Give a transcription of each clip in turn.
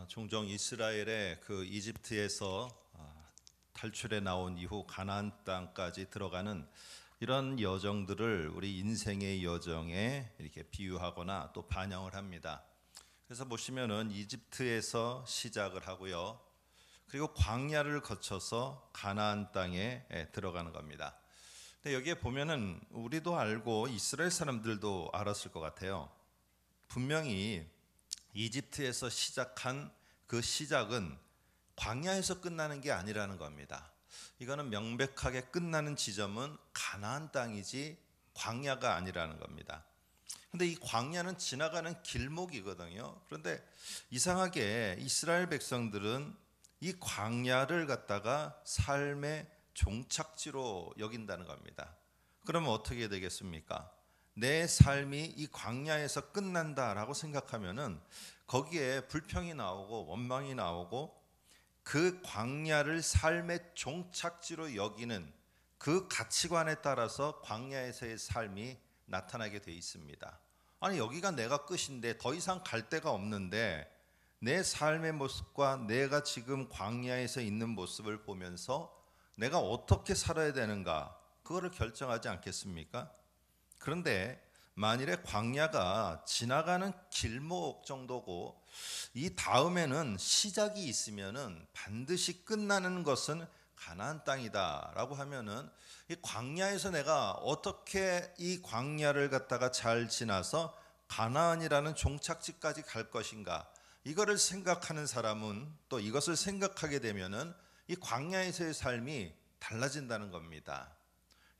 종종 이스라엘의 그 이집트에서 탈출해 나온 이후 가나안 땅까지 들어가는 이런 여정들을 우리 인생의 여정에 이렇게 비유하거나 또 반영을 합니다. 그래서 보시면은 이집트에서 시작을 하고요. 그리고 광야를 거쳐서 가나안 땅에 들어가는 겁니다. 근데 여기에 보면은 우리도 알고 이스라엘 사람들도 알았을 것 같아요. 분명히 이집트에서 시작한 그 시작은 광야에서 끝나는 게 아니라는 겁니다. 이거는 명백하게 끝나는 지점은 가나안 땅이지 광야가 아니라는 겁니다. 근데 이 광야는 지나가는 길목이거든요. 그런데 이상하게 이스라엘 백성들은 이 광야를 갖다가 삶의 종착지로 여긴다는 겁니다. 그러면 어떻게 되겠습니까? 내 삶이 이 광야에서 끝난다라고 생각하면은 거기에 불평이 나오고 원망이 나오고 그 광야를 삶의 종착지로 여기는 그 가치관에 따라서 광야에서의 삶이 나타나게 돼 있습니다. 아니 여기가 내가 끝인데 더 이상 갈 데가 없는데 내 삶의 모습과 내가 지금 광야에서 있는 모습을 보면서 내가 어떻게 살아야 되는가 그거를 결정하지 않겠습니까? 그런데 만일에 광야가 지나가는 길목 정도고 이 다음에는 시작이 있으면은 반드시 끝나는 것은 가나안 땅이다라고 하면은 이 광야에서 내가 어떻게 이 광야를 갖다가 잘 지나서 가나안이라는 종착지까지 갈 것인가 이거를 생각하는 사람은 또 이것을 생각하게 되면은 이 광야에서의 삶이 달라진다는 겁니다.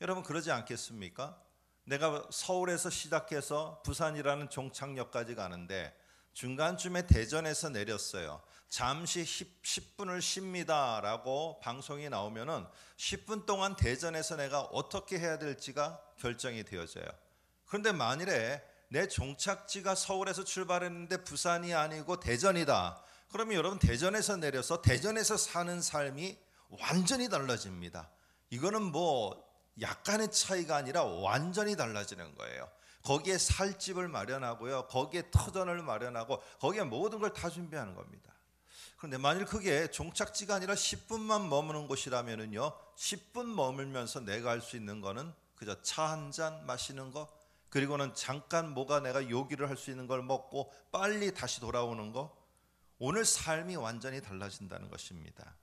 여러분 그러지 않겠습니까? 내가 서울에서 시작해서 부산이라는 종착역까지 가는데 중간쯤에 대전에서 내렸어요. 잠시 10분을 쉽니다 라고 방송이 나오면은 10분 동안 대전에서 내가 어떻게 해야 될지가 결정이 되어져요. 그런데 만일에 내 종착지가 서울에서 출발했는데 부산이 아니고 대전이다. 그러면 여러분 대전에서 내려서 대전에서 사는 삶이 완전히 달라집니다. 이거는 뭐 약간의 차이가 아니라 완전히 달라지는 거예요. 거기에 살 집을 마련하고요. 거기에 터전을 마련하고 거기에 모든 걸 다 준비하는 겁니다. 그런데 만일 그게 종착지가 아니라 10분만 머무는 곳이라면요. 10분 머물면서 내가 할 수 있는 거는 그저 차 한 잔 마시는 거 그리고는 잠깐 뭐가 내가 요기를 할 수 있는 걸 먹고 빨리 다시 돌아오는 거 오늘 삶이 완전히 달라진다는 것입니다.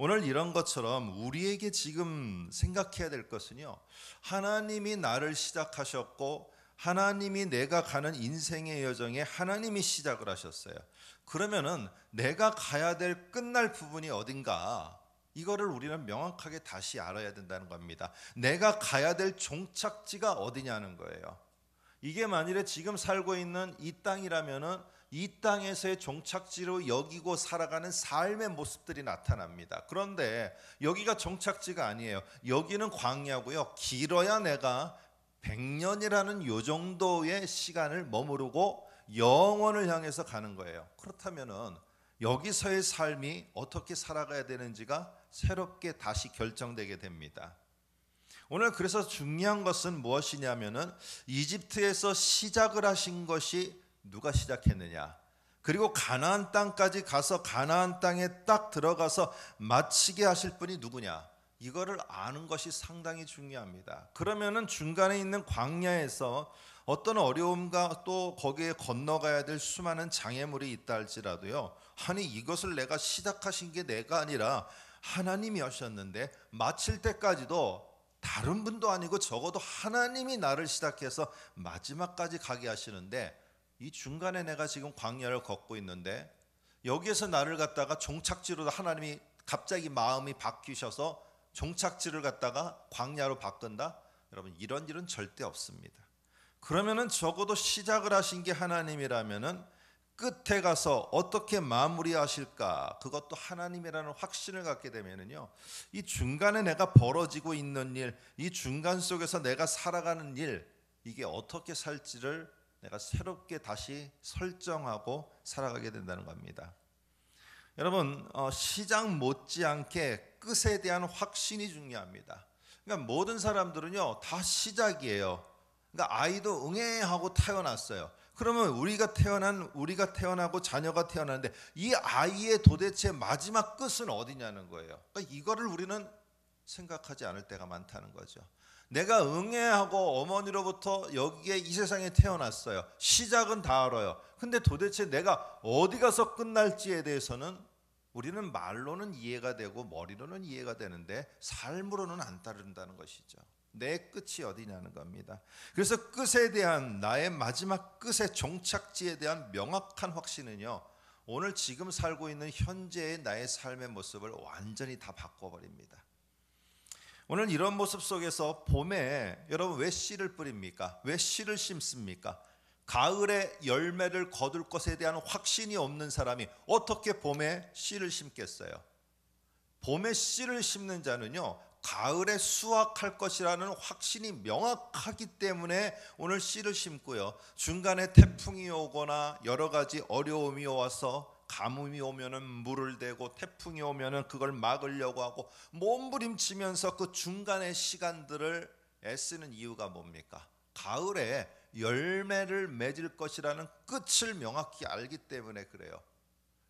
오늘 이런 것처럼 우리에게 지금 생각해야 될 것은요. 하나님이 나를 시작하셨고 하나님이 내가 가는 인생의 여정에 하나님이 시작을 하셨어요. 그러면은 내가 가야 될 끝날 부분이 어딘가 이거를 우리는 명확하게 다시 알아야 된다는 겁니다. 내가 가야 될 종착지가 어디냐는 거예요. 이게 만일에 지금 살고 있는 이 땅이라면은 이 땅에서의 종착지로 여기고 살아가는 삶의 모습들이 나타납니다. 그런데 여기가 종착지가 아니에요. 여기는 광야고요. 길어야 내가 100년이라는 요 정도의 시간을 머무르고 영원을 향해서 가는 거예요. 그렇다면은 여기서의 삶이 어떻게 살아가야 되는지가 새롭게 다시 결정되게 됩니다. 오늘 그래서 중요한 것은 무엇이냐면은 이집트에서 시작을 하신 것이 누가 시작했느냐 그리고 가나안 땅까지 가서 가나안 땅에 딱 들어가서 마치게 하실 분이 누구냐 이거를 아는 것이 상당히 중요합니다. 그러면은 중간에 있는 광야에서 어떤 어려움과 또 거기에 건너가야 될 수많은 장애물이 있다 할지라도요 아니 이것을 내가 시작하신 게 내가 아니라 하나님이 하셨는데 마칠 때까지도 다른 분도 아니고 적어도 하나님이 나를 시작해서 마지막까지 가게 하시는데 이 중간에 내가 지금 광야를 걷고 있는데 여기에서 나를 갖다가 종착지로 하나님이 갑자기 마음이 바뀌셔서 종착지를 갖다가 광야로 바꾼다? 여러분 이런 일은 절대 없습니다. 그러면은 적어도 시작을 하신 게 하나님이라면은 끝에 가서 어떻게 마무리하실까 그것도 하나님이라는 확신을 갖게 되면은요 이 중간에 내가 벌어지고 있는 일, 이 중간 속에서 내가 살아가는 일 이게 어떻게 살지를 내가 새롭게 다시 설정하고 살아가게 된다는 겁니다. 여러분 시작 못지않게 끝에 대한 확신이 중요합니다. 그러니까 모든 사람들은요 다 시작이에요. 그러니까 아이도 응애 하고 태어났어요. 그러면 우리가 태어나고 자녀가 태어나는데 이 아이의 도대체 마지막 끝은 어디냐는 거예요. 그러니까 이거를 우리는 생각하지 않을 때가 많다는 거죠. 내가 응애하고 어머니로부터 여기에 이 세상에 태어났어요. 시작은 다 알아요. 근데 도대체 내가 어디 가서 끝날지에 대해서는 우리는 말로는 이해가 되고 머리로는 이해가 되는데 삶으로는 안 따른다는 것이죠. 내 끝이 어디냐는 겁니다. 그래서 끝에 대한 나의 마지막 끝의 종착지에 대한 명확한 확신은요, 오늘 지금 살고 있는 현재의 나의 삶의 모습을 완전히 다 바꿔버립니다. 오늘 이런 모습 속에서 봄에 여러분 왜 씨를 뿌립니까? 왜 씨를 심습니까? 가을에 열매를 거둘 것에 대한 확신이 없는 사람이 어떻게 봄에 씨를 심겠어요? 봄에 씨를 심는 자는요, 가을에 수확할 것이라는 확신이 명확하기 때문에 오늘 씨를 심고요, 중간에 태풍이 오거나 여러 가지 어려움이 와서 가뭄이 오면은 물을 대고 태풍이 오면은 그걸 막으려고 하고 몸부림치면서 그 중간의 시간들을 애쓰는 이유가 뭡니까? 가을에 열매를 맺을 것이라는 끝을 명확히 알기 때문에 그래요.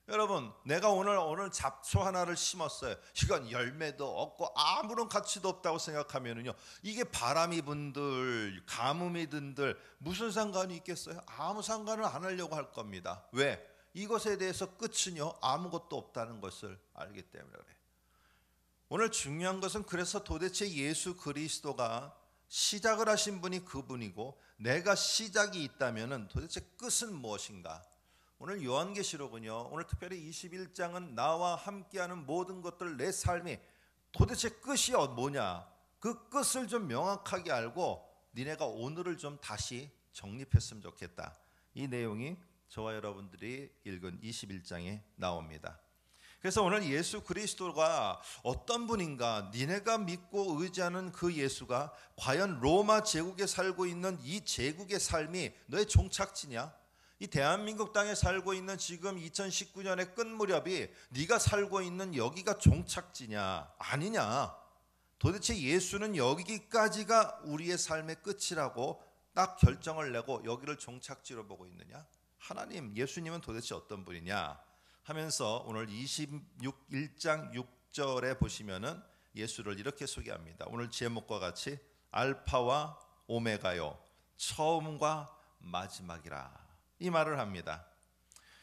여러분, 내가 오늘 잡초 하나를 심었어요. 이건 열매도 없고 아무런 가치도 없다고 생각하면은요, 이게 바람이 분들 가뭄이 든들 무슨 상관이 있겠어요? 아무 상관을 안 하려고 할 겁니다. 왜? 이것에 대해서 끝은요, 아무것도 없다는 것을 알기 때문에 그래요. 오늘 중요한 것은 그래서 도대체 예수 그리스도가 시작을 하신 분이 그분이고 내가 시작이 있다면 도대체 끝은 무엇인가? 오늘 요한계시록은요, 오늘 특별히 21장은 나와 함께하는 모든 것들, 내 삶이 도대체 끝이 뭐냐, 그 끝을 좀 명확하게 알고 니네가 오늘을 좀 다시 정립했으면 좋겠다. 이 내용이 저와 여러분들이 읽은 21장에 나옵니다. 그래서 오늘 예수 그리스도가 어떤 분인가, 니네가 믿고 의지하는 그 예수가 과연 로마 제국에 살고 있는 이 제국의 삶이 너의 종착지냐? 이 대한민국 땅에 살고 있는 지금 2019년의 끝 무렵이 네가 살고 있는 여기가 종착지냐 아니냐? 도대체 예수는 여기까지가 우리의 삶의 끝이라고 딱 결정을 내고 여기를 종착지로 보고 있느냐? 하나님, 예수님은 도대체 어떤 분이냐 하면서 오늘 1장 6절에 보시면은 예수를 이렇게 소개합니다. 오늘 제목과 같이 알파와 오메가요, 처음과 마지막이라, 이 말을 합니다.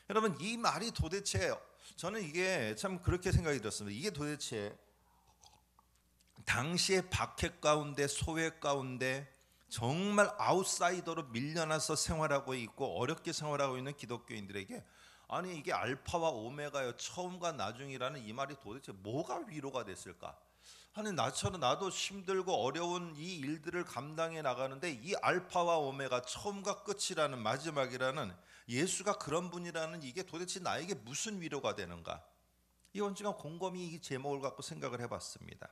여러분, 이 말이 도대체, 저는 이게 참 그렇게 생각이 들었습니다. 이게 도대체 당시의 박해 가운데, 소외 가운데 정말 아웃사이더로 밀려나서 생활하고 있고 어렵게 생활하고 있는 기독교인들에게, 아니 이게 알파와 오메가요, 처음과 나중이라는 이 말이 도대체 뭐가 위로가 됐을까? 아니 나도 힘들고 어려운 이 일들을 감당해 나가는데 이 알파와 오메가, 처음과 끝이라는, 마지막이라는 예수가 그런 분이라는 이게 도대체 나에게 무슨 위로가 되는가? 이건 제가 곰곰이 이 제목을 갖고 생각을 해봤습니다.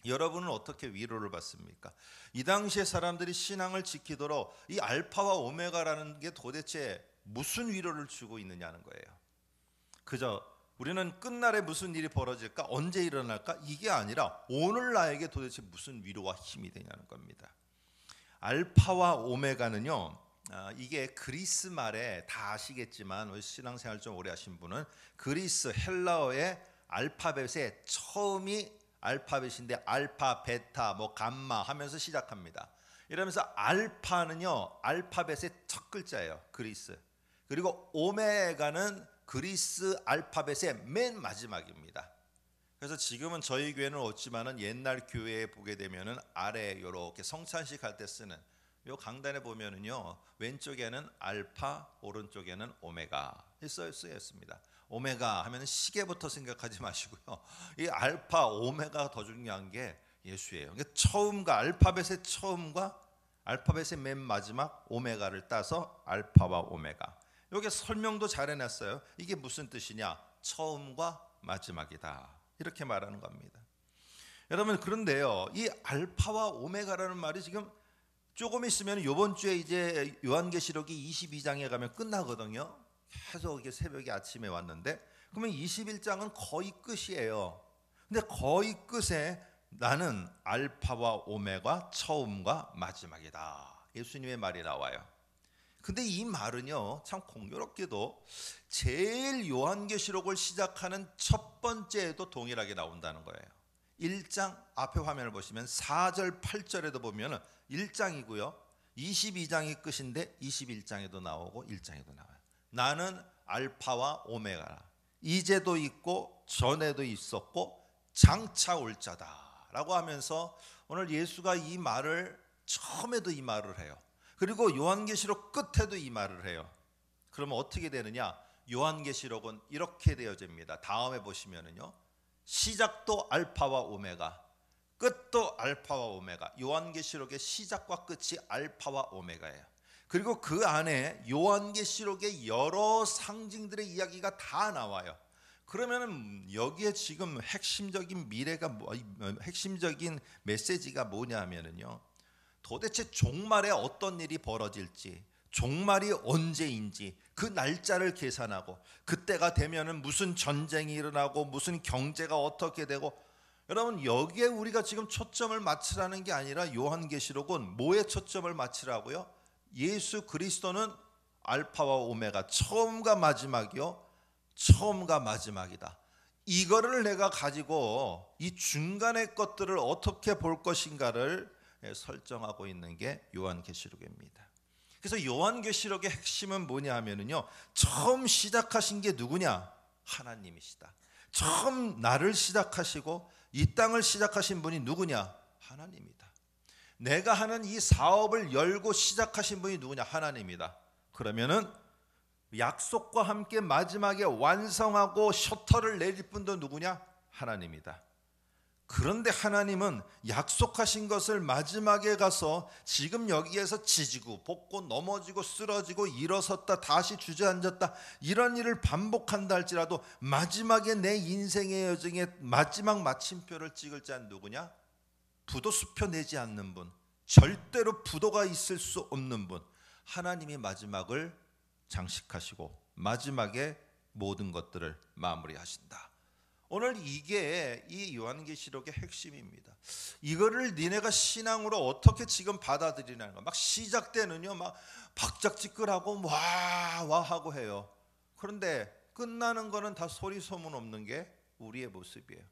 여러분은 어떻게 위로를 받습니까? 이 당시에 사람들이 신앙을 지키도록 이 알파와 오메가라는 게 도대체 무슨 위로를 주고 있느냐는 거예요. 그저 우리는 끝날에 무슨 일이 벌어질까, 언제 일어날까, 이게 아니라 오늘 나에게 도대체 무슨 위로와 힘이 되냐는 겁니다. 알파와 오메가는요, 이게 그리스 말에, 다 아시겠지만 신앙생활 좀 오래 하신 분은 그리스 헬라어의 알파벳의 처음이 알파벳인데 알파, 베타, 뭐 감마 하면서 시작합니다. 이러면서 알파는요, 알파벳의 첫 글자예요, 그리스. 그리고 오메가는 그리스 알파벳의 맨 마지막입니다. 그래서 지금은 저희 교회는 없지만은 옛날 교회에 보게 되면은 아래 이렇게 성찬식 할 때 쓰는 요 강단에 보면은요, 왼쪽에는 알파, 오른쪽에는 오메가 쓰여 있습니다. 오메가 하면 시계부터 생각하지 마시고요, 이 알파, 오메가 더 중요한 게 예수예요. 그러니까 처음과, 알파벳의 처음과 알파벳의 맨 마지막 오메가를 따서 알파와 오메가. 여기 설명도 잘 해놨어요. 이게 무슨 뜻이냐? 처음과 마지막이다, 이렇게 말하는 겁니다. 여러분, 그런데요, 이 알파와 오메가라는 말이 지금 조금 있으면 이번 주에 이제 요한계시록이 22장에 가면 끝나거든요. 계속 이게 새벽에 아침에 왔는데, 그러면 21장은 거의 끝이에요. 근데 거의 끝에 나는 알파와 오메가, 처음과 마지막이다, 예수님의 말이 나와요. 근데 이 말은요, 참 공교롭게도 제일 요한계시록을 시작하는 첫 번째에도 동일하게 나온다는 거예요. 1장 앞에 화면을 보시면 4절 8절에도 보면 1장이고요 22장이 끝인데 21장에도 나오고 1장에도 나와요. 나는 알파와 오메가라, 이제도 있고 전에도 있었고 장차 올 자다 라고 하면서 오늘 예수가 이 말을 처음에도 이 말을 해요. 그리고 요한계시록 끝에도 이 말을 해요. 그러면 어떻게 되느냐? 요한계시록은 이렇게 되어집니다. 다음에 보시면은요, 시작도 알파와 오메가, 끝도 알파와 오메가. 요한계시록의 시작과 끝이 알파와 오메가예요. 그리고 그 안에 요한계시록의 여러 상징들의 이야기가 다 나와요. 그러면은 여기에 지금 핵심적인 핵심적인 메시지가 뭐냐면은요, 도대체 종말에 어떤 일이 벌어질지, 종말이 언제인지 그 날짜를 계산하고 그때가 되면은 무슨 전쟁이 일어나고 무슨 경제가 어떻게 되고, 여러분 여기에 우리가 지금 초점을 맞추라는 게 아니라 요한계시록은 뭐에 초점을 맞추라고요? 예수 그리스도는 알파와 오메가, 처음과 마지막이요, 처음과 마지막이다. 이거를 내가 가지고 이 중간의 것들을 어떻게 볼 것인가를 설정하고 있는 게 요한계시록입니다. 그래서 요한계시록의 핵심은 뭐냐 하면은요, 처음 시작하신 게 누구냐? 하나님이시다. 처음 나를 시작하시고 이 땅을 시작하신 분이 누구냐? 하나님이다. 내가 하는 이 사업을 열고 시작하신 분이 누구냐? 하나님이다. 그러면은 약속과 함께 마지막에 완성하고 셔터를 내릴 분도 누구냐? 하나님이다. 그런데 하나님은 약속하신 것을 마지막에 가서 지금 여기에서 지지고 볶고 넘어지고 쓰러지고 일어섰다 다시 주저앉았다 이런 일을 반복한다 할지라도 마지막에 내 인생의 여정에 마지막 마침표를 찍을 자는 누구냐? 부도 수표 내지 않는 분, 절대로 부도가 있을 수 없는 분, 하나님이 마지막을 장식하시고 마지막에 모든 것들을 마무리하신다. 오늘 이게 이 요한계시록의 핵심입니다. 이거를 니네가 신앙으로 어떻게 지금 받아들이냐는 거. 막 시작 때는요, 막 박작지껄하고 와 하고 해요. 그런데 끝나는 거는 다 소리 소문 없는 게 우리의 모습이에요.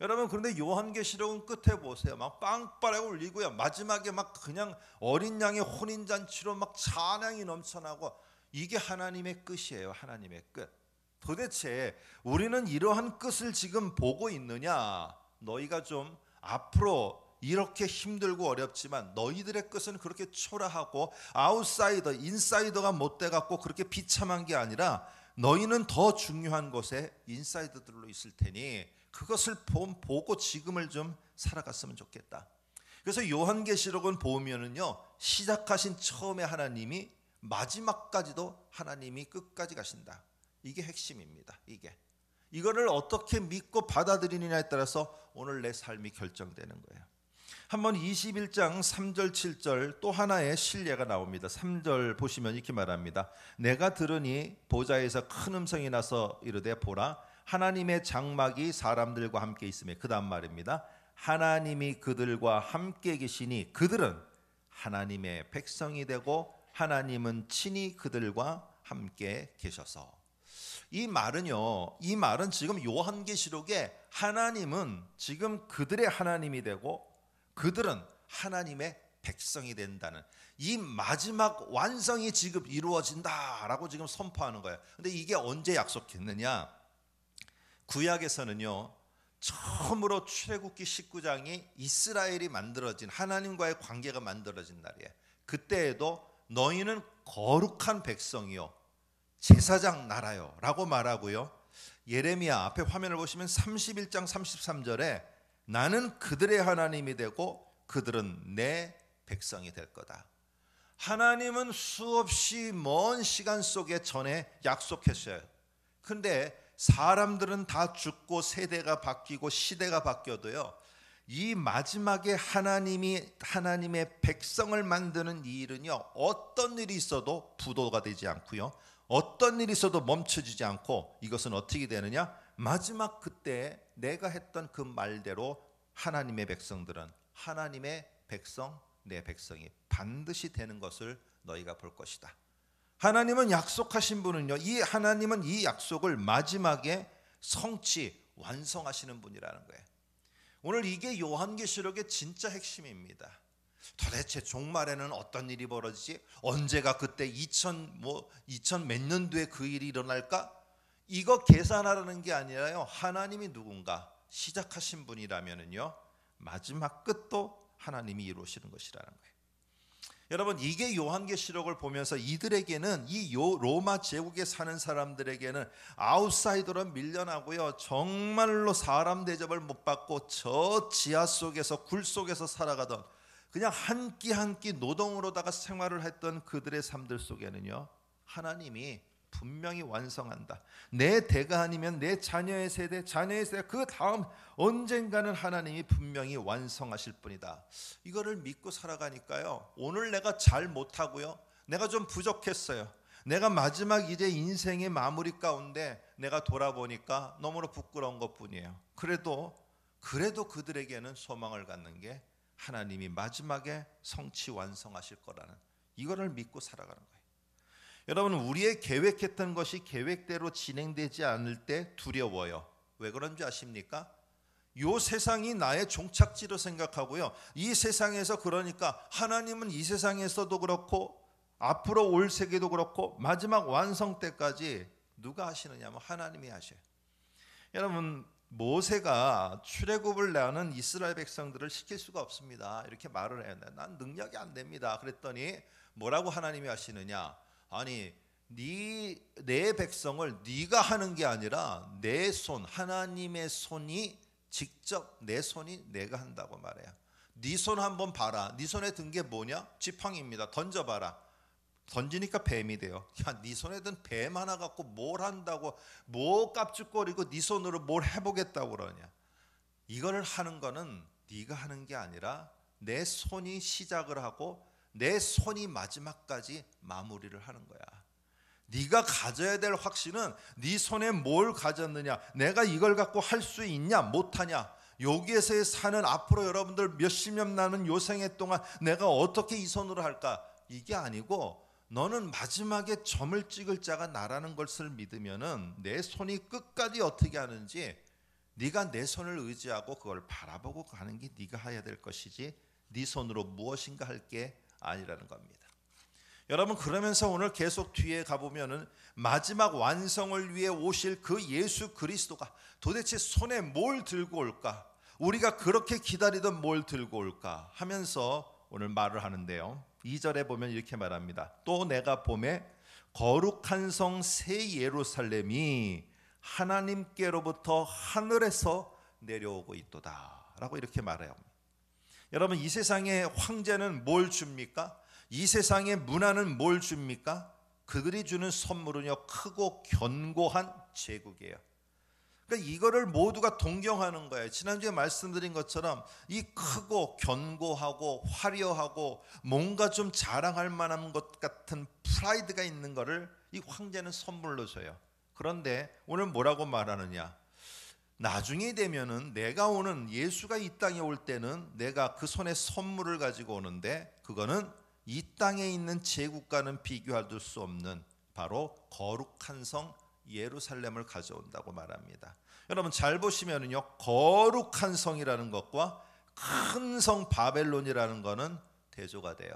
여러분, 그런데 요한계시록은 끝에 보세요. 막 빵빠레 울리고요. 마지막에 막 그냥 어린 양의 혼인잔치로 막 찬양이 넘쳐나고, 이게 하나님의 끝이에요. 하나님의 끝. 도대체 우리는 이러한 끝을 지금 보고 있느냐? 너희가 좀 앞으로 이렇게 힘들고 어렵지만 너희들의 끝은 그렇게 초라하고 아웃사이더, 인사이더가 못 돼갖고 그렇게 비참한 게 아니라 너희는 더 중요한 곳에 인사이더들로 있을 테니 그것을 보고 지금을 좀 살아갔으면 좋겠다. 그래서 요한계시록은 보면은요, 시작하신 처음에 하나님이 마지막까지도 하나님이 끝까지 가신다. 이게 핵심입니다. 이거를 어떻게 믿고 받아들이느냐에 따라서 오늘 내 삶이 결정되는 거예요. 한번 21장 3절 7절 또 하나의 신뢰가 나옵니다. 3절 보시면 이렇게 말합니다. 내가 들으니 보좌에서 큰 음성이 나서 이르되 보라, 하나님의 장막이 사람들과 함께 있으며, 그 다음 말입니다. 하나님이 그들과 함께 계시니 그들은 하나님의 백성이 되고 하나님은 친히 그들과 함께 계셔서. 이 말은 지금 요한계시록에 하나님은 지금 그들의 하나님이 되고 그들은 하나님의 백성이 된다는 이 마지막 완성이 지금 이루어진다라고 지금 선포하는 거예요. 근데 이게 언제 약속했느냐? 구약에서는요, 처음으로 출애굽기 19장이 이스라엘이 만들어진, 하나님과의 관계가 만들어진 날이에요. 그때에도 너희는 거룩한 백성이요 제사장 나라요 라고 말하고요, 예레미야 앞에 화면을 보시면 31장 33절에 나는 그들의 하나님이 되고 그들은 내 백성이 될 거다. 하나님은 수없이 먼 시간 속에 전에 약속했어요. 근데 사람들은 다 죽고 세대가 바뀌고 시대가 바뀌어도요, 이 마지막에 하나님의 백성을 만드는 이 일은요, 어떤 일이 있어도 부도가 되지 않고요, 어떤 일이 있어도 멈춰지지 않고, 이것은 어떻게 되느냐? 마지막 그때 내가 했던 그 말대로 하나님의 백성들은 하나님의 백성, 내 백성이 반드시 되는 것을 너희가 볼 것이다. 하나님은 약속하신 분은요, 이 하나님은 이 약속을 마지막에 성취 완성하시는 분이라는 거예요. 오늘 이게 요한계시록의 진짜 핵심입니다. 도대체 종말에는 어떤 일이 벌어지지? 언제가 그때 2000 몇 년도에 그 일이 일어날까? 이거 계산하라는 게 아니라요, 하나님이 누군가 시작하신 분이라면은요, 마지막 끝도 하나님이 이루시는 것이라는 거예요. 여러분, 이게 요한계시록을 보면서 이들에게는, 이 로마 제국에 사는 사람들에게는 아웃사이더로 밀려나고요, 정말로 사람 대접을 못 받고 저 지하 속에서, 굴 속에서 살아가던, 그냥 한 끼 한 끼 노동으로다가 생활을 했던 그들의 삶들 속에는요, 하나님이 분명히 완성한다. 내 대가 아니면 내 자녀의 세대, 그 다음 언젠가는 하나님이 분명히 완성하실 분이다. 이거를 믿고 살아가니까요, 오늘 내가 잘 못하고요, 내가 좀 부족했어요, 내가 마지막 이제 인생의 마무리 가운데 내가 돌아보니까 너무나 부끄러운 것뿐이에요. 그래도 그들에게는 소망을 갖는 게 하나님이 마지막에 성취 완성하실 거라는, 이거를 믿고 살아가는 거예요. 여러분, 우리의 계획했던 것이 계획대로 진행되지 않을 때 두려워요. 왜 그런지 아십니까? 이 세상이 나의 종착지로 생각하고요, 이 세상에서, 그러니까 하나님은 이 세상에서도 그렇고 앞으로 올 세계도 그렇고 마지막 완성 때까지 누가 하시느냐면 하나님이 하셔요. 여러분, 모세가 출애굽을 나는 이스라엘 백성들을 시킬 수가 없습니다. 이렇게 말을 해요. 난 능력이 안 됩니다. 그랬더니 뭐라고 하나님이 하시느냐? 아니, 내 백성을 네가 하는 게 아니라 내 손, 하나님의 손이 직접, 내 손이 내가 한다고 말해요. 네 손 한번 봐라. 네 손에 든 게 뭐냐? 지팡이입니다. 던져봐라. 던지니까 뱀이 돼요. 야, 네 손에 든 뱀 하나 갖고 뭘 한다고, 뭐 깝죽거리고 네 손으로 뭘 해보겠다고 그러냐? 이거를 하는 거는 네가 하는 게 아니라 내 손이 시작을 하고 내 손이 마지막까지 마무리를 하는 거야. 네가 가져야 될 확신은 네 손에 뭘 가졌느냐, 내가 이걸 갖고 할 수 있냐 못하냐, 여기에서 사는 앞으로 여러분들 몇십 년 나는 요 생애 동안 내가 어떻게 이 손으로 할까, 이게 아니고 너는 마지막에 점을 찍을 자가 나라는 것을 믿으면은 내 손이 끝까지 어떻게 하는지, 네가 내 손을 의지하고 그걸 바라보고 가는 게 네가 해야 될 것이지 네 손으로 무엇인가 할 게 아니라는 겁니다. 여러분, 그러면서 오늘 계속 뒤에 가보면은 마지막 완성을 위해 오실 그 예수 그리스도가 도대체 손에 뭘 들고 올까, 우리가 그렇게 기다리던 뭘 들고 올까 하면서 오늘 말을 하는데요, 2절에 보면 이렇게 말합니다. 또 내가 보매 거룩한 성 새 예루살렘이 하나님께로부터 하늘에서 내려오고 있도다 라고 이렇게 말해요. 여러분, 이 세상의 황제는 뭘 줍니까? 이 세상의 문화는 뭘 줍니까? 그들이 주는 선물은요, 크고 견고한 제국이에요. 그러니까 이거를 모두가 동경하는 거예요. 지난주에 말씀드린 것처럼 이 크고 견고하고 화려하고 뭔가 좀 자랑할 만한 것 같은 프라이드가 있는 거를 이 황제는 선물로 줘요. 그런데 오늘 뭐라고 말하느냐? 나중에 되면은 내가 오는, 예수가 이 땅에 올 때는 내가 그 손에 선물을 가지고 오는데 그거는 이 땅에 있는 제국과는 비교할 수 없는 바로 거룩한 성 예루살렘을 가져온다고 말합니다. 여러분, 잘 보시면은요, 거룩한 성이라는 것과 큰 성 바벨론이라는 것은 대조가 돼요.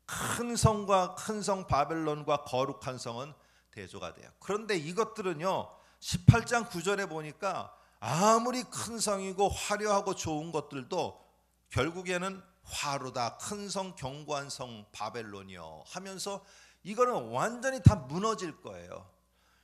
큰 성과 큰 성 바벨론과 거룩한 성은 대조가 돼요. 그런데 이것들은요, 18장 9절에 보니까 아무리 큰 성이고 화려하고 좋은 것들도 결국에는 화로다, 큰 성, 견고한 성 바벨론이요 하면서 이거는 완전히 다 무너질 거예요.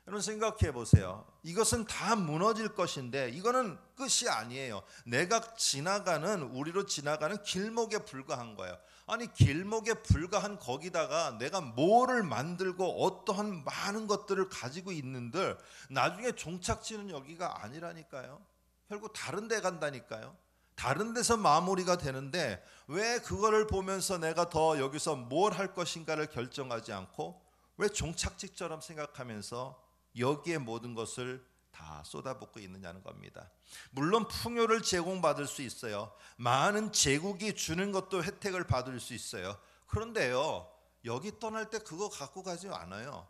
여러분, 생각해 보세요. 이것은 다 무너질 것인데 이거는 끝이 아니에요. 내가 지나가는, 우리로 지나가는 길목에 불과한 거예요. 아니, 길목에 불과한 거기다가 내가 뭐를 만들고 어떠한 많은 것들을 가지고 있는들 나중에 종착지는 여기가 아니라니까요. 결국 다른 데 간다니까요. 다른 데서 마무리가 되는데 왜 그거를 보면서 내가 더 여기서 뭘 할 것인가를 결정하지 않고 왜 종착지처럼 생각하면서 여기에 모든 것을 다 쏟아붓고 있느냐는 겁니다. 물론 풍요를 제공받을 수 있어요. 많은 제국이 주는 것도 혜택을 받을 수 있어요. 그런데요, 여기 떠날 때 그거 갖고 가지 않아요.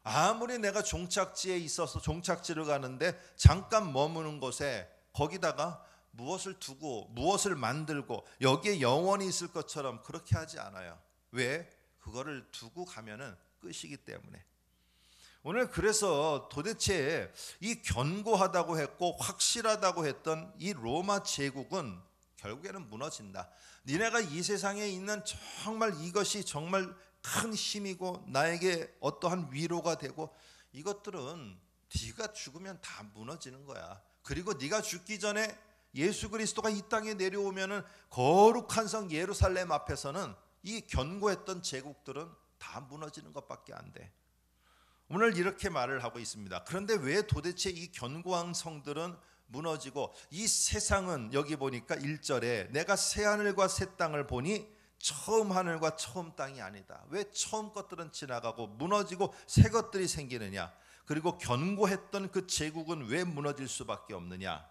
아무리 내가 종착지에 있어서 종착지를 가는데 잠깐 머무는 곳에 거기다가 무엇을 두고 무엇을 만들고 여기에 영원히 있을 것처럼 그렇게 하지 않아요. 왜? 그거를 두고 가면은 끝이기 때문에. 오늘 그래서 도대체 이 견고하다고 했고 확실하다고 했던 이 로마 제국은 결국에는 무너진다. 니네가 이 세상에 있는 정말 이것이 정말 큰 힘이고 나에게 어떠한 위로가 되고 이것들은 네가 죽으면 다 무너지는 거야. 그리고 네가 죽기 전에 예수 그리스도가 이 땅에 내려오면은 거룩한 성 예루살렘 앞에서는 이 견고했던 제국들은 다 무너지는 것밖에 안 돼. 오늘 이렇게 말을 하고 있습니다. 그런데 왜 도대체 이 견고한 성들은 무너지고 이 세상은 여기 보니까 1절에 내가 새 하늘과 새 땅을 보니 처음 하늘과 처음 땅이 아니다. 왜 처음 것들은 지나가고 무너지고 새 것들이 생기느냐? 그리고 견고했던 그 제국은 왜 무너질 수밖에 없느냐?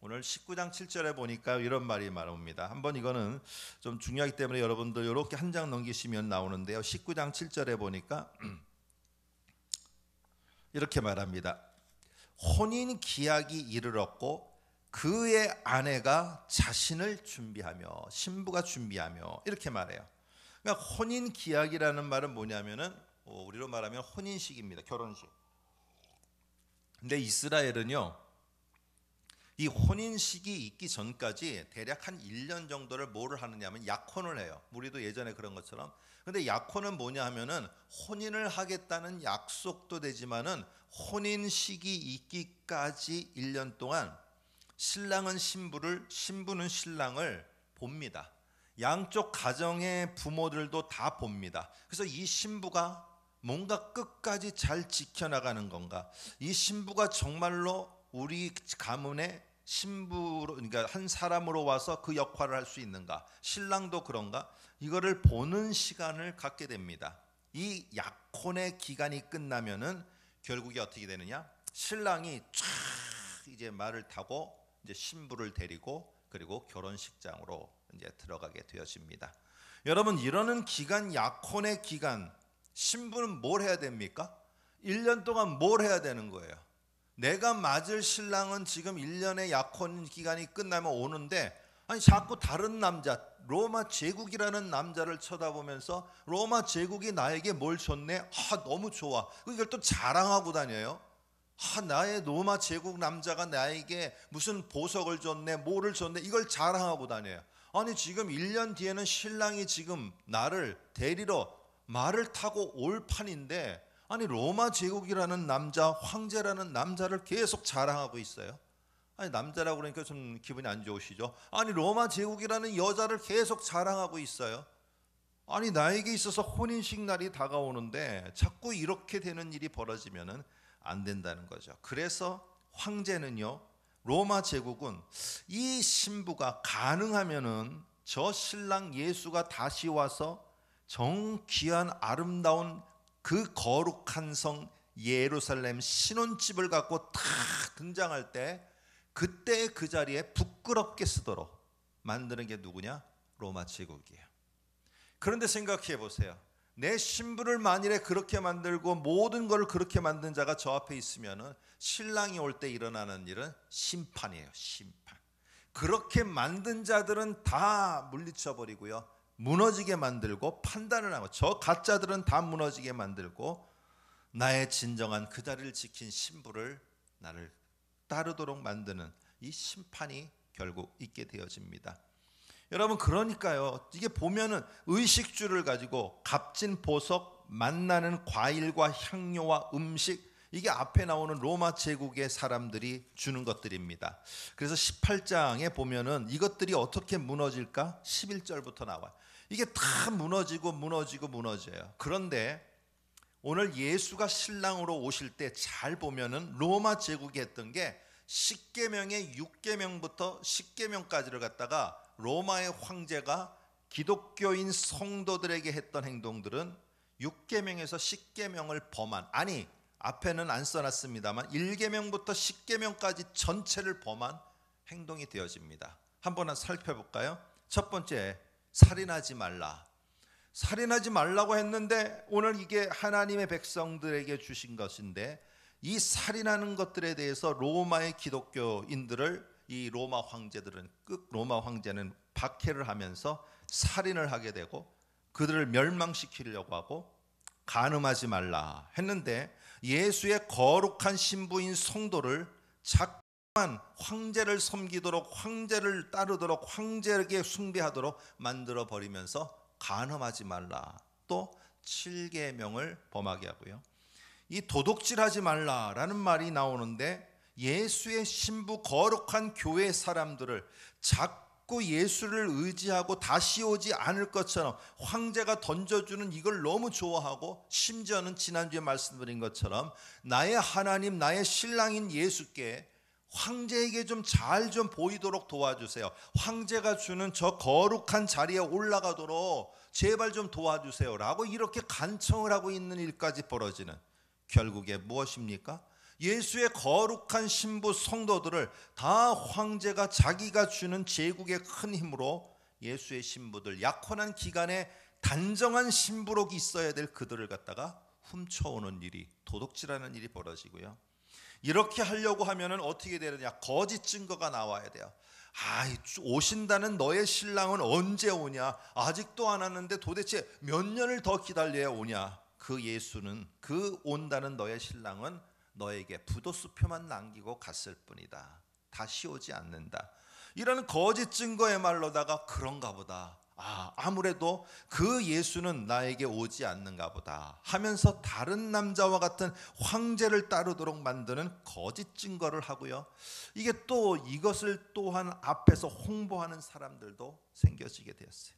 오늘 19장 7절에 보니까 이런 말이 나옵니다. 한번 이거는 좀 중요하기 때문에 여러분들 이렇게 한 장 넘기시면 나오는데요. 19장 7절에 보니까 이렇게 말합니다. 혼인 기약이 이르렀고 그의 아내가 자신을 준비하며 신부가 준비하며 이렇게 말해요. 그러니까 혼인 기약이라는 말은 뭐냐면은 우리로 말하면 혼인식입니다. 결혼식. 근데 이스라엘은요 이 혼인식이 있기 전까지 대략 한 1년 정도를 뭐를 하느냐면 약혼을 해요. 우리도 예전에 그런 것처럼. 근데 약혼은 뭐냐 하면은 혼인을 하겠다는 약속도 되지만은 혼인식이 있기까지 1년 동안 신랑은 신부를, 신부는 신랑을 봅니다. 양쪽 가정의 부모들도 다 봅니다. 그래서 이 신부가 뭔가 끝까지 잘 지켜나가는 건가? 이 신부가 정말로 우리 가문의 신부로, 그러니까 한 사람으로 와서 그 역할을 할 수 있는가? 신랑도 그런가? 이거를 보는 시간을 갖게 됩니다. 이 약혼의 기간이 끝나면은 결국에 어떻게 되느냐? 신랑이 쫙 이제 말을 타고 이제 신부를 데리고 그리고 결혼식장으로 이제 들어가게 되어집니다. 여러분 이러는 기간, 약혼의 기간, 신부는 뭘 해야 됩니까? 1년 동안 뭘 해야 되는 거예요? 내가 맞을 신랑은 지금 1년의 약혼 기간이 끝나면 오는데 아니 자꾸 다른 남자, 로마 제국이라는 남자를 쳐다보면서 로마 제국이 나에게 뭘 줬네? 너무 좋아. 이걸 또 자랑하고 다녀요. 나의 로마 제국 남자가 나에게 무슨 보석을 줬네, 뭐를 줬네, 이걸 자랑하고 다녀요. 아니 지금 1년 뒤에는 신랑이 지금 나를 데리러 말을 타고 올 판인데 아니 로마 제국이라는 남자, 황제라는 남자를 계속 자랑하고 있어요. 아니 남자라고 그러니까 좀 기분이 안 좋으시죠? 아니 로마 제국이라는 여자를 계속 자랑하고 있어요. 아니 나에게 있어서 혼인식 날이 다가오는데 자꾸 이렇게 되는 일이 벌어지면은 안 된다는 거죠. 그래서 황제는요, 로마 제국은 이 신부가 가능하면은 저 신랑 예수가 다시 와서 정귀한 아름다운 그 거룩한 성 예루살렘 신혼집을 갖고 탁 등장할 때 그때 그 자리에 부끄럽게 쓰도록 만드는 게 누구냐? 로마 제국이에요. 그런데 생각해 보세요. 내 신부를 만일에 그렇게 만들고 모든 걸 그렇게 만든 자가 저 앞에 있으면은 신랑이 올 때 일어나는 일은 심판이에요. 심판. 그렇게 만든 자들은 다 물리쳐 버리고요. 무너지게 만들고 판단을 하고 저 가짜들은 다 무너지게 만들고 나의 진정한 그 자리를 지킨 신부를 나를 따르도록 만드는 이 심판이 결국 있게 되어집니다. 여러분 그러니까요 이게 보면은 의식주를 가지고 값진 보석, 만나는 과일과 향료와 음식 이게 앞에 나오는 로마 제국의 사람들이 주는 것들입니다. 그래서 18장에 보면은 이것들이 어떻게 무너질까? 11절부터 나와요. 이게 다 무너져요. 그런데 오늘 예수가 신랑으로 오실 때 잘 보면은 로마 제국이 했던 게 10계명의 6계명부터 10계명까지를 갖다가 로마의 황제가 기독교인 성도들에게 했던 행동들은 6계명에서 10계명을 범한, 아니 앞에는 안 써놨습니다만 1계명부터 10계명까지 전체를 범한 행동이 되어집니다. 한번 살펴볼까요? 첫 번째, 살인하지 말라. 살인하지 말라고 했는데 오늘 이게 하나님의 백성들에게 주신 것인데, 이 살인하는 것들에 대해서 로마의 기독교인들을 이 로마 황제는 박해를 하면서 살인을 하게 되고 그들을 멸망시키려고 하고 간음하지 말라 했는데, 예수의 거룩한 신부인 성도를 자꾸만 황제를 섬기도록, 황제를 따르도록, 황제에게 숭배하도록 만들어 버리면서 간음하지 말라, 또 7계명을 범하게 하고요. 이 도둑질하지 말라라는 말이 나오는데, 예수의 신부 거룩한 교회 사람들을 자꾸 예수를 의지하고 다시 오지 않을 것처럼 황제가 던져주는 이걸 너무 좋아하고, 심지어는 지난주에 말씀드린 것처럼 나의 하나님, 나의 신랑인 예수께 황제에게 좀 잘 좀 보이도록 도와주세요, 황제가 주는 저 거룩한 자리에 올라가도록 제발 좀 도와주세요 라고 이렇게 간청을 하고 있는 일까지 벌어지는, 결국에 무엇입니까? 예수의 거룩한 신부 성도들을 다 황제가 자기가 주는 제국의 큰 힘으로 예수의 신부들, 약혼한 기간에 단정한 신부로 있어야 될 그들을 갖다가 훔쳐오는 일이, 도둑질하는 일이 벌어지고요. 이렇게 하려고 하면은 어떻게 되느냐? 거짓 증거가 나와야 돼요. 오신다는 너의 신랑은 언제 오냐? 아직도 안 왔는데 도대체 몇 년을 더 기다려야 오냐? 그 예수는, 그 온다는 너의 신랑은 너에게 부도수표만 남기고 갔을 뿐이다, 다시 오지 않는다. 이런 거짓 증거의 말로다가 그런가 보다, 아무래도 그 예수는 나에게 오지 않는가 보다 하면서 다른 남자와 같은 황제를 따르도록 만드는 거짓 증거를 하고요. 이게 또 이것을 또한 앞에서 홍보하는 사람들도 생겨지게 되었어요.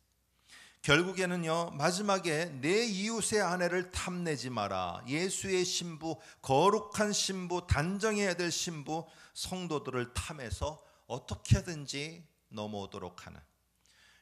결국에는요, 마지막에 내 이웃의 아내를 탐내지 마라, 예수의 신부, 거룩한 신부, 단정해야 될 신부 성도들을 탐해서 어떻게든지 넘어오도록 하는,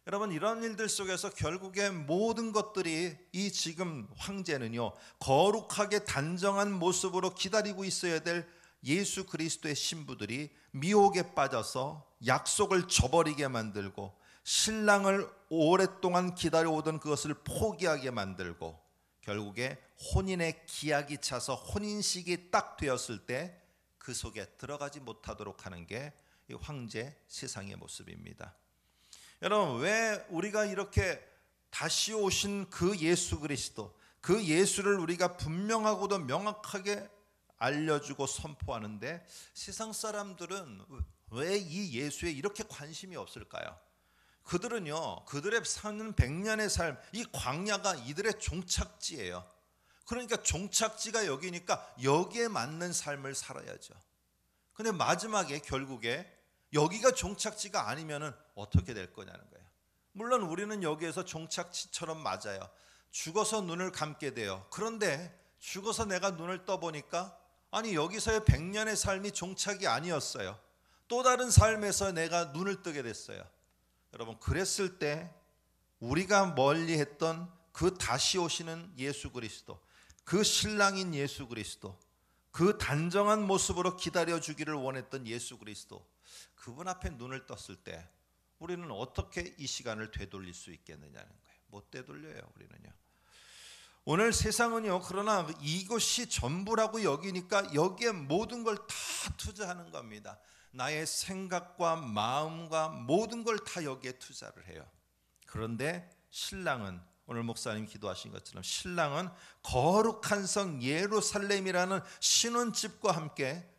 여러분, 이런 일들 속에서 결국에 모든 것들이, 이 지금 황제는요, 거룩하게 단정한 모습으로 기다리고 있어야 될 예수 그리스도의 신부들이 미혹에 빠져서 약속을 저버리게 만들고, 신랑을 오랫동안 기다려오던 그것을 포기하게 만들고, 결국에 혼인의 기약이 차서 혼인식이 딱 되었을 때 그 속에 들어가지 못하도록 하는 게 이 황제 세상의 모습입니다. 여러분, 왜 우리가 이렇게 다시 오신 그 예수 그리스도, 그 예수를 우리가 분명하고도 명확하게 알려주고 선포하는데, 세상 사람들은 왜 이 예수에 이렇게 관심이 없을까요? 그들은요, 그들의 사는 100년의 삶, 이 광야가 이들의 종착지예요. 그러니까 종착지가 여기니까 여기에 맞는 삶을 살아야죠. 근데 마지막에 결국에 여기가 종착지가 아니면은 어떻게 될 거냐는 거예요. 물론 우리는 여기에서 종착지처럼 맞아요. 죽어서 눈을 감게 돼요. 그런데 죽어서 내가 눈을 떠보니까, 아니, 여기서의 100년의 삶이 종착이 아니었어요. 또 다른 삶에서 내가 눈을 뜨게 됐어요. 여러분, 그랬을 때 우리가 멀리 했던 그 다시 오시는 예수 그리스도, 그 신랑인 예수 그리스도, 그 단정한 모습으로 기다려주기를 원했던 예수 그리스도, 그분 앞에 눈을 떴을 때 우리는 어떻게 이 시간을 되돌릴 수 있겠느냐는 거예요. 못 되돌려요, 우리는요. 오늘 세상은요, 그러나 이것이 전부라고 여기니까 여기에 모든 걸 다 투자하는 겁니다. 나의 생각과 마음과 모든 걸 다 여기에 투자를 해요. 그런데 신랑은, 오늘 목사님 기도하신 것처럼 신랑은 거룩한 성 예루살렘이라는 신혼집과 함께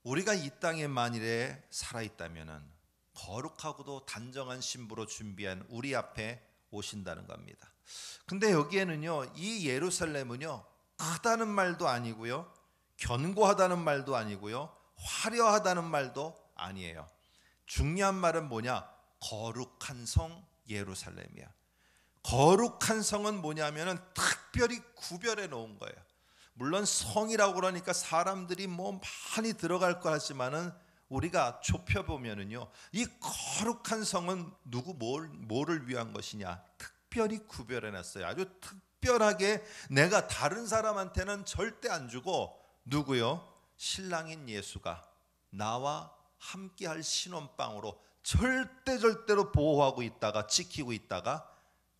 우리가 이 땅에 만일에 살아있다면 거룩하고도 단정한 신부로 준비한 우리 앞에 오신다는 겁니다. 근데 여기에는요, 이 예루살렘은요, 크다는 말도 아니고요, 견고하다는 말도 아니고요, 화려하다는 말도 아니에요. 중요한 말은 뭐냐? 거룩한 성 예루살렘이야. 거룩한 성은 뭐냐면은 특별히 구별해 놓은 거예요. 물론 성이라고 그러니까 사람들이 뭐 많이 들어갈 거 하지만은 우리가 좁혀 보면은요, 이 거룩한 성은 뭐를 위한 것이냐? 특별히 구별해 놨어요. 아주 특별하게 내가 다른 사람한테는 절대 안 주고, 누구요? 신랑인 예수가 나와 함께할 신혼방으로 절대로 보호하고 있다가, 지키고 있다가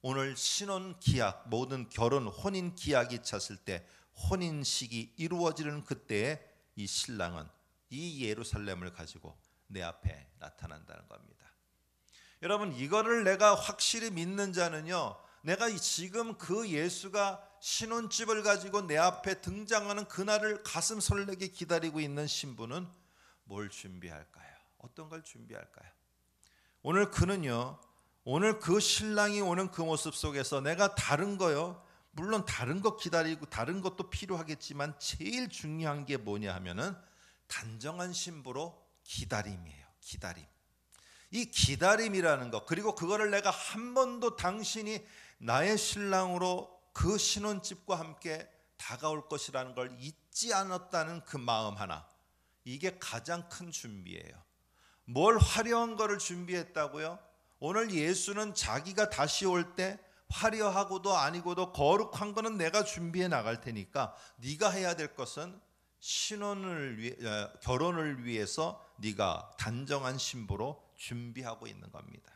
오늘 신혼 기약, 모든 결혼 혼인 기약이 찼을 때 혼인식이 이루어지는 그때에 이 신랑은 이 예루살렘을 가지고 내 앞에 나타난다는 겁니다. 여러분, 이거를 내가 확실히 믿는 자는요, 내가 지금 그 예수가 신혼집을 가지고 내 앞에 등장하는 그날을 가슴 설레게 기다리고 있는 신부는 뭘 준비할까요? 어떤 걸 준비할까요? 오늘 그는요, 오늘 그 신랑이 오는 그 모습 속에서 내가 다른 거요, 물론 다른 것 기다리고 다른 것도 필요하겠지만 제일 중요한 게 뭐냐 하면은 단정한 신부로 기다림이에요. 기다림. 이 기다림이라는 것, 그리고 그거를 내가 한 번도 당신이 나의 신랑으로 그 신혼집과 함께 다가올 것이라는 걸 잊지 않았다는 그 마음 하나, 이게 가장 큰 준비예요. 뭘 화려한 거를 준비했다고요? 오늘 예수는 자기가 다시 올 때 화려하고도 아니고도 거룩한 거는 내가 준비해 나갈 테니까 네가 해야 될 것은 신혼을 위해, 결혼을 위해서 네가 단정한 신부로 준비하고 있는 겁니다.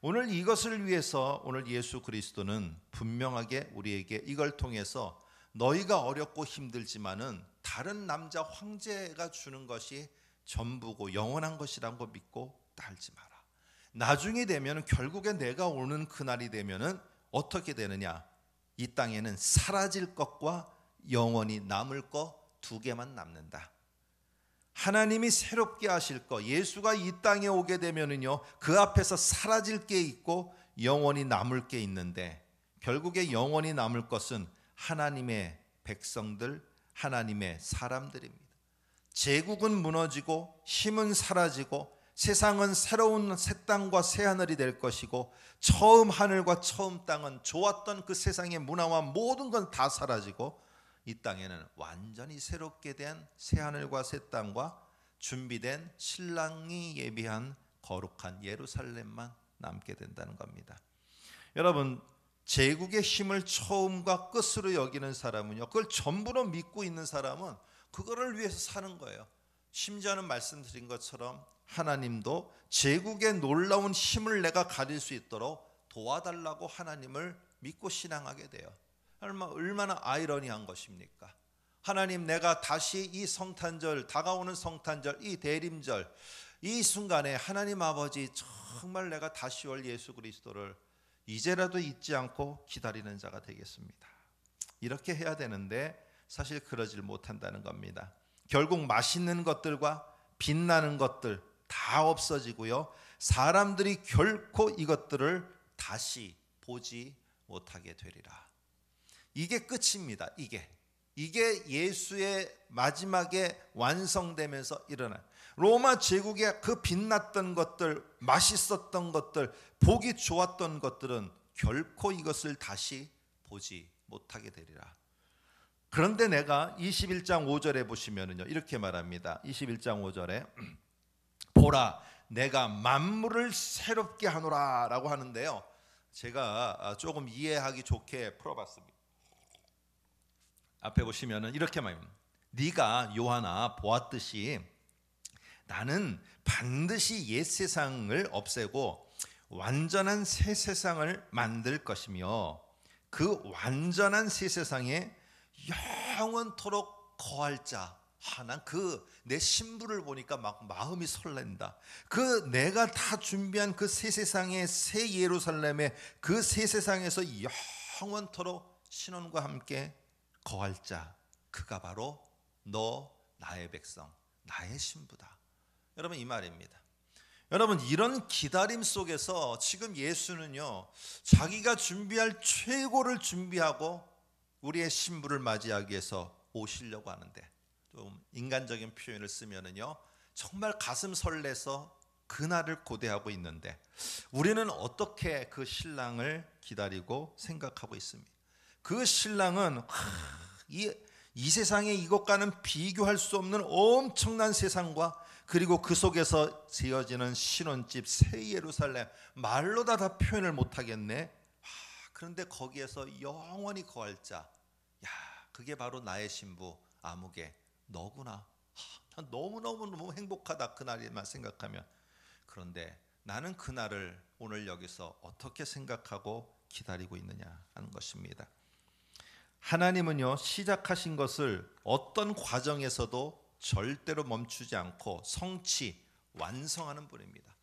오늘 이것을 위해서 오늘 예수 그리스도는 분명하게 우리에게 이걸 통해서 너희가 어렵고 힘들지만은 다른 남자 황제가 주는 것이 전부고 영원한 것이라는 거 믿고 따르지 마라. 나중에 되면 결국에 내가 오는 그날이 되면은 어떻게 되느냐? 이 땅에는 사라질 것과 영원히 남을 것 두 개만 남는다. 하나님이 새롭게 하실 것, 예수가 이 땅에 오게 되면은요, 그 앞에서 사라질 게 있고 영원히 남을 게 있는데, 결국에 영원히 남을 것은 하나님의 백성들, 하나님의 사람들입니다. 제국은 무너지고 힘은 사라지고 세상은 새로운 새 땅과 새 하늘이 될 것이고, 처음 하늘과 처음 땅은 좋았던 그 세상의 문화와 모든 건 다 사라지고, 이 땅에는 완전히 새롭게 된 새 하늘과 새 땅과 준비된 신랑이 예비한 거룩한 예루살렘만 남게 된다는 겁니다. 여러분, 제국의 힘을 처음과 끝으로 여기는 사람은요, 그걸 전부로 믿고 있는 사람은 그거를 위해서 사는 거예요. 심지어는 말씀드린 것처럼 하나님도 제국의 놀라운 힘을 내가 가질 수 있도록 도와달라고 하나님을 믿고 신앙하게 돼요. 얼마나 아이러니한 것입니까? 하나님, 내가 다시 이 성탄절, 다가오는 성탄절, 이 대림절, 이 순간에 하나님 아버지, 정말 내가 다시 올 예수 그리스도를 이제라도 잊지 않고 기다리는 자가 되겠습니다. 이렇게 해야 되는데 사실 그러질 못한다는 겁니다. 결국 맛있는 것들과 빛나는 것들 다 없어지고요, 사람들이 결코 이것들을 다시 보지 못하게 되리라. 이게 끝입니다. 이게 예수의 마지막에 완성되면서 일어난 로마 제국의 그 빛났던 것들, 맛있었던 것들, 보기 좋았던 것들은 결코 이것을 다시 보지 못하게 되리라. 그런데 내가 21장 5절에 보시면은요, 이렇게 말합니다. 21장 5절에 보라, 내가 만물을 새롭게 하노라 라고 하는데요, 제가 조금 이해하기 좋게 풀어봤습니다. 앞에 보시면은 이렇게 말합니다. 네가 요한아 보았듯이 나는 반드시 옛 세상을 없애고 완전한 새 세상을 만들 것이며 그 완전한 새 세상에 영원토록 거할 자. 난 내 신부를 보니까 막 마음이 설렌다. 그 내가 다 준비한 그 새 세상의 새 예루살렘의 그 새 세상에서 영원토록 신혼과 함께 거할 자, 그가 바로 너 나의 백성, 나의 신부다. 여러분, 이 말입니다. 여러분, 이런 기다림 속에서 지금 예수는요, 자기가 준비할 최고를 준비하고 우리의 신부를 맞이하기 위해서 오시려고 하는데, 좀 인간적인 표현을 쓰면은요, 정말 가슴 설레서 그날을 고대하고 있는데 우리는 어떻게 그 신랑을 기다리고 생각하고 있습니까? 그 신랑은 이 세상의 이것과는 비교할 수 없는 엄청난 세상과 그리고 그 속에서 지어지는 신혼집 새 예루살렘, 말로 다 표현을 못하겠네. 그런데 거기에서 영원히 거할 자, 그게 바로 나의 신부 아무개 너구나. 난 너무너무 행복하다, 그날만 생각하면. 그런데 나는 그날을 오늘 여기서 어떻게 생각하고 기다리고 있느냐 하는 것입니다. 하나님은요, 시작하신 것을 어떤 과정에서도 절대로 멈추지 않고 성취, 완성하는 분입니다.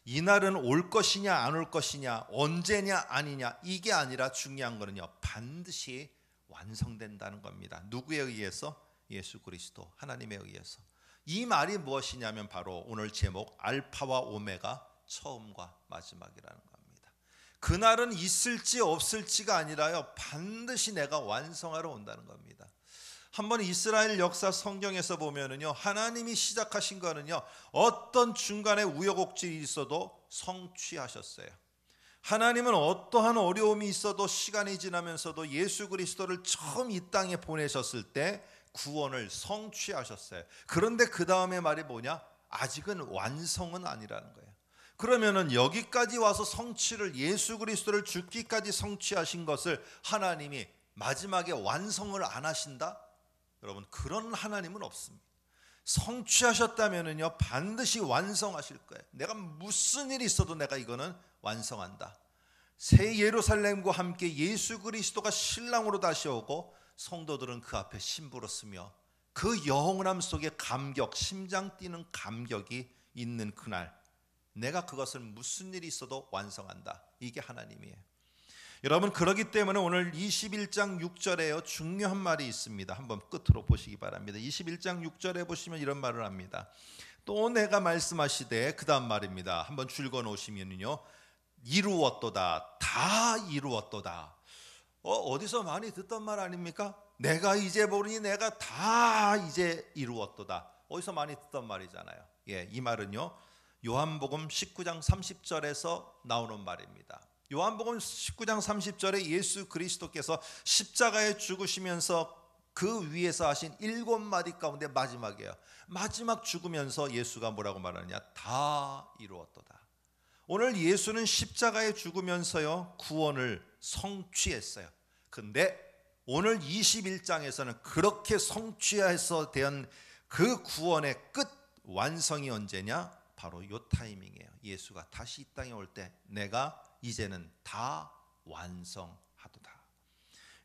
이날은 올 것이냐 안 올 것이냐, 언제냐 아니냐, 이게 아니라 중요한 거는요, 반드시 완성된다는 겁니다. 누구에 의해서? 예수 그리스도, 하나님에 의해서. 이 말이 무엇이냐면 바로 오늘 제목 알파와 오메가, 처음과 마지막이라는 겁니다. 그날은 있을지 없을지가 아니라요, 반드시 내가 완성하러 온다는 겁니다. 한번 이스라엘 역사 성경에서 보면은요, 하나님이 시작하신 거는요, 어떤 중간에 우여곡절이 있어도 성취하셨어요. 하나님은 어떠한 어려움이 있어도 시간이 지나면서도 예수 그리스도를 처음 이 땅에 보내셨을 때 구원을 성취하셨어요. 그런데 그 다음에 말이 뭐냐? 아직은 완성은 아니라는 거예요. 그러면은 여기까지 와서 성취를, 예수 그리스도를 죽기까지 성취하신 것을 하나님이 마지막에 완성을 안 하신다? 여러분, 그런 하나님은 없습니다. 성취하셨다면은요, 반드시 완성하실 거예요. 내가 무슨 일이 있어도 내가 이거는 완성한다. 새 예루살렘과 함께 예수 그리스도가 신랑으로 다시 오고 성도들은 그 앞에 신부로 서며 그 영원함 속에 감격, 심장 뛰는 감격이 있는 그날, 내가 그것을 무슨 일이 있어도 완성한다. 이게 하나님이에요. 여러분, 그렇기 때문에 오늘 21장 6절에요, 중요한 말이 있습니다. 한번 끝으로 보시기 바랍니다. 21장 6절에 보시면 이런 말을 합니다. 또 내가 말씀하시되, 그 다음 말입니다. 한번 줄거 놓으시면요, 이루었도다, 다 이루었도다. 어디서 많이 듣던 말 아닙니까? 내가 이제 보니 내가 다 이제 이루었도다. 어디서 많이 듣던 말이잖아요. 예, 이 말은요, 요한복음 19장 30절에서 나오는 말입니다. 요한복음 19장 30절에 예수 그리스도께서 십자가에 죽으시면서 그 위에서 하신 7마디 가운데 마지막이에요. 마지막 죽으면서 예수가 뭐라고 말하느냐? 다 이루었도다. 오늘 예수는 십자가에 죽으면서요, 구원을 성취했어요. 근데 오늘 21장에서는 그렇게 성취해서 된 그 구원의 끝, 완성이 언제냐? 바로 요 타이밍이에요. 예수가 다시 이 땅에 올 때 내가 이제는 다 완성하도다.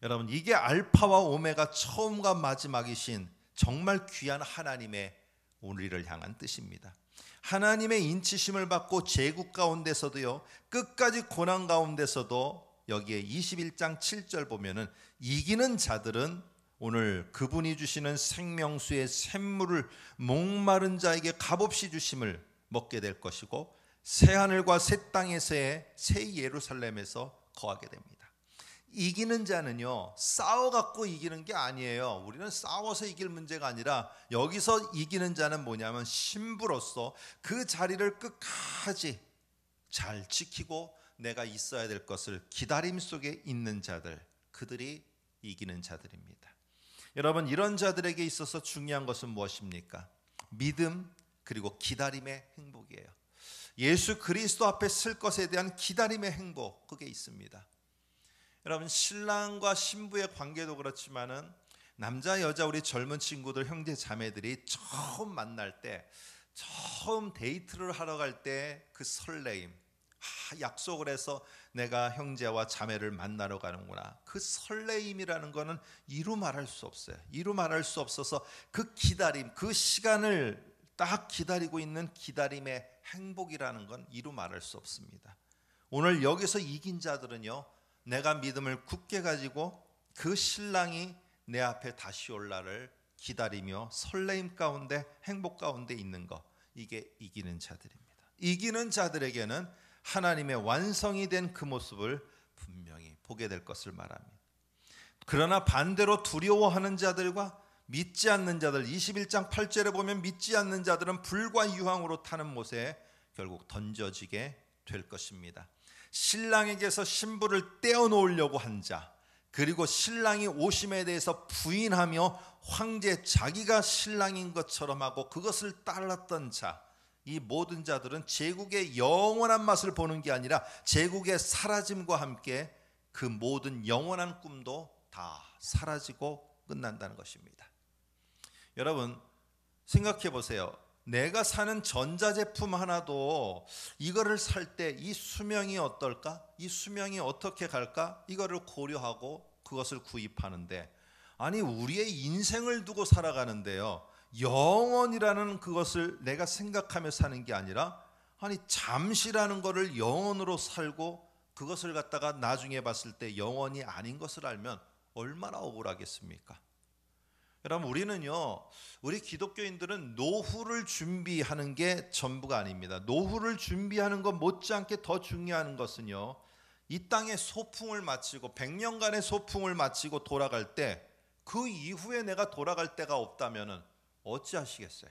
여러분, 이게 알파와 오메가, 처음과 마지막이신 정말 귀한 하나님의 우리를 향한 뜻입니다. 하나님의 인치심을 받고 제국 가운데서도요, 끝까지 고난 가운데서도 여기에 21장 7절 보면은 이기는 자들은 오늘 그분이 주시는 생명수의 샘물을 목마른 자에게 값없이 주심을 먹게 될 것이고, 새하늘과 새 땅에서의 새 예루살렘에서 거하게 됩니다. 이기는 자는요, 싸워갖고 이기는 게 아니에요. 우리는 싸워서 이길 문제가 아니라 여기서 이기는 자는 뭐냐면 신부로서 그 자리를 끝까지 잘 지키고 내가 있어야 될 것을 기다림 속에 있는 자들, 그들이 이기는 자들입니다. 여러분, 이런 자들에게 있어서 중요한 것은 무엇입니까? 믿음, 그리고 기다림의 행복이에요. 예수 그리스도 앞에 쓸 것에 대한 기다림의 행복, 그게 있습니다. 여러분, 신랑과 신부의 관계도 그렇지만은 남자 여자 우리 젊은 친구들, 형제 자매들이 처음 만날 때, 처음 데이트를 하러 갈 때 그 설레임, 약속을 해서 내가 형제와 자매를 만나러 가는구나, 그 설레임이라는 거는 이루 말할 수 없어요. 이루 말할 수 없어서 그 기다림, 그 시간을 딱 기다리고 있는 기다림의 행복이라는 건 이루 말할 수 없습니다. 오늘 여기서 이긴 자들은요, 내가 믿음을 굳게 가지고 그 신랑이 내 앞에 다시 올 날을 기다리며 설레임 가운데, 행복 가운데 있는 것, 이게 이기는 자들입니다. 이기는 자들에게는 하나님의 완성이 된 그 모습을 분명히 보게 될 것을 말합니다. 그러나 반대로 두려워하는 자들과 믿지 않는 자들, 21장 8절에 보면 믿지 않는 자들은 불과 유황으로 타는 못에 결국 던져지게 될 것입니다. 신랑에게서 신부를 떼어놓으려고 한 자, 그리고 신랑이 오심에 대해서 부인하며 황제 자기가 신랑인 것처럼 하고 그것을 따랐던 자, 이 모든 자들은 제국의 영원한 맛을 보는 게 아니라 제국의 사라짐과 함께 그 모든 영원한 꿈도 다 사라지고 끝난다는 것입니다. 여러분, 생각해 보세요. 내가 사는 전자제품 하나도 이거를 살 때 이 수명이 어떨까? 이 수명이 어떻게 갈까? 이거를 고려하고 그것을 구입하는데, 아니 우리의 인생을 두고 살아가는데요, 영원이라는 그것을 내가 생각하며 사는 게 아니라, 아니 잠시라는 것을 영원으로 살고 그것을 갖다가 나중에 봤을 때 영원이 아닌 것을 알면 얼마나 억울하겠습니까? 여러분, 우리 기독교인들은 노후를 준비하는 게 전부가 아닙니다. 노후를 준비하는 것 못지않게 더 중요한 것은요, 이 땅의 소풍을 마치고 100년간의 소풍을 마치고 돌아갈 때, 그 이후에 내가 돌아갈 데가 없다면 어찌하시겠어요?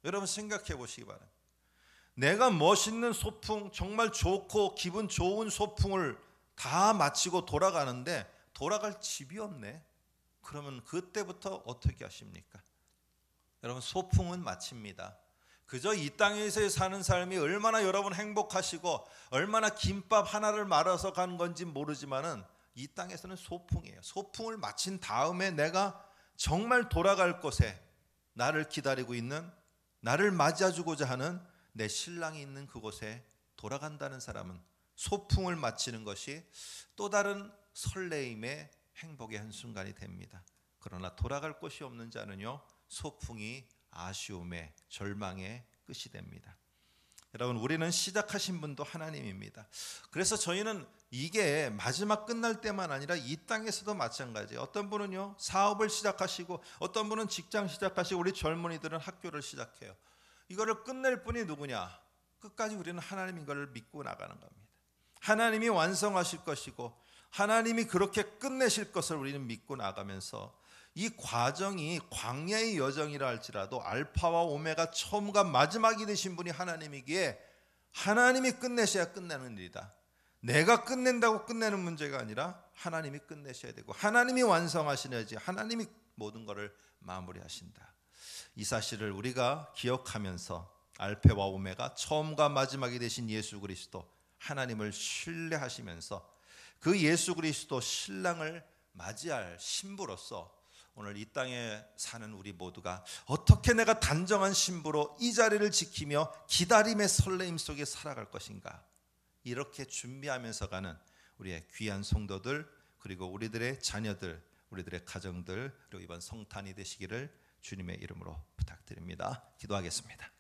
여러분 생각해 보시기 바랍니다. 내가 멋있는 소풍, 정말 좋고 기분 좋은 소풍을 다 마치고 돌아가는데 돌아갈 집이 없네. 그러면 그때부터 어떻게 하십니까? 여러분, 소풍은 마칩니다. 그저 이 땅에서 사는 삶이 얼마나 여러분 행복하시고 얼마나 김밥 하나를 말아서 간 건지 모르지만은 이 땅에서는 소풍이에요. 소풍을 마친 다음에 내가 정말 돌아갈 곳에 나를 기다리고 있는, 나를 맞아주고자 하는 내 신랑이 있는 그곳에 돌아간다는 사람은 소풍을 마치는 것이 또 다른 설레임의 행복의 한순간이 됩니다. 그러나 돌아갈 곳이 없는 자는요, 소풍이 아쉬움의, 절망의 끝이 됩니다. 여러분, 우리는 시작하신 분도 하나님입니다. 그래서 저희는 이게 마지막 끝날 때만 아니라 이 땅에서도 마찬가지예요. 어떤 분은요 사업을 시작하시고, 어떤 분은 직장 시작하시고, 우리 젊은이들은 학교를 시작해요. 이거를 끝낼 분이 누구냐? 끝까지 우리는 하나님인 것을 믿고 나가는 겁니다. 하나님이 완성하실 것이고 하나님이 그렇게 끝내실 것을 우리는 믿고 나가면서, 이 과정이 광야의 여정이라 할지라도 알파와 오메가, 처음과 마지막이 되신 분이 하나님이기에 하나님이 끝내셔야 끝내는 일이다. 내가 끝낸다고 끝내는 문제가 아니라 하나님이 끝내셔야 되고, 하나님이 완성하시야지 하나님이 모든 것을 마무리하신다. 이 사실을 우리가 기억하면서 알파와 오메가, 처음과 마지막이 되신 예수 그리스도, 하나님을 신뢰하시면서 그 예수 그리스도 신랑을 맞이할 신부로서 오늘 이 땅에 사는 우리 모두가 어떻게 내가 단정한 신부로 이 자리를 지키며 기다림의 설레임 속에 살아갈 것인가, 이렇게 준비하면서 가는 우리의 귀한 성도들, 그리고 우리들의 자녀들, 우리들의 가정들, 그리고 이번 성탄이 되시기를 주님의 이름으로 부탁드립니다. 기도하겠습니다.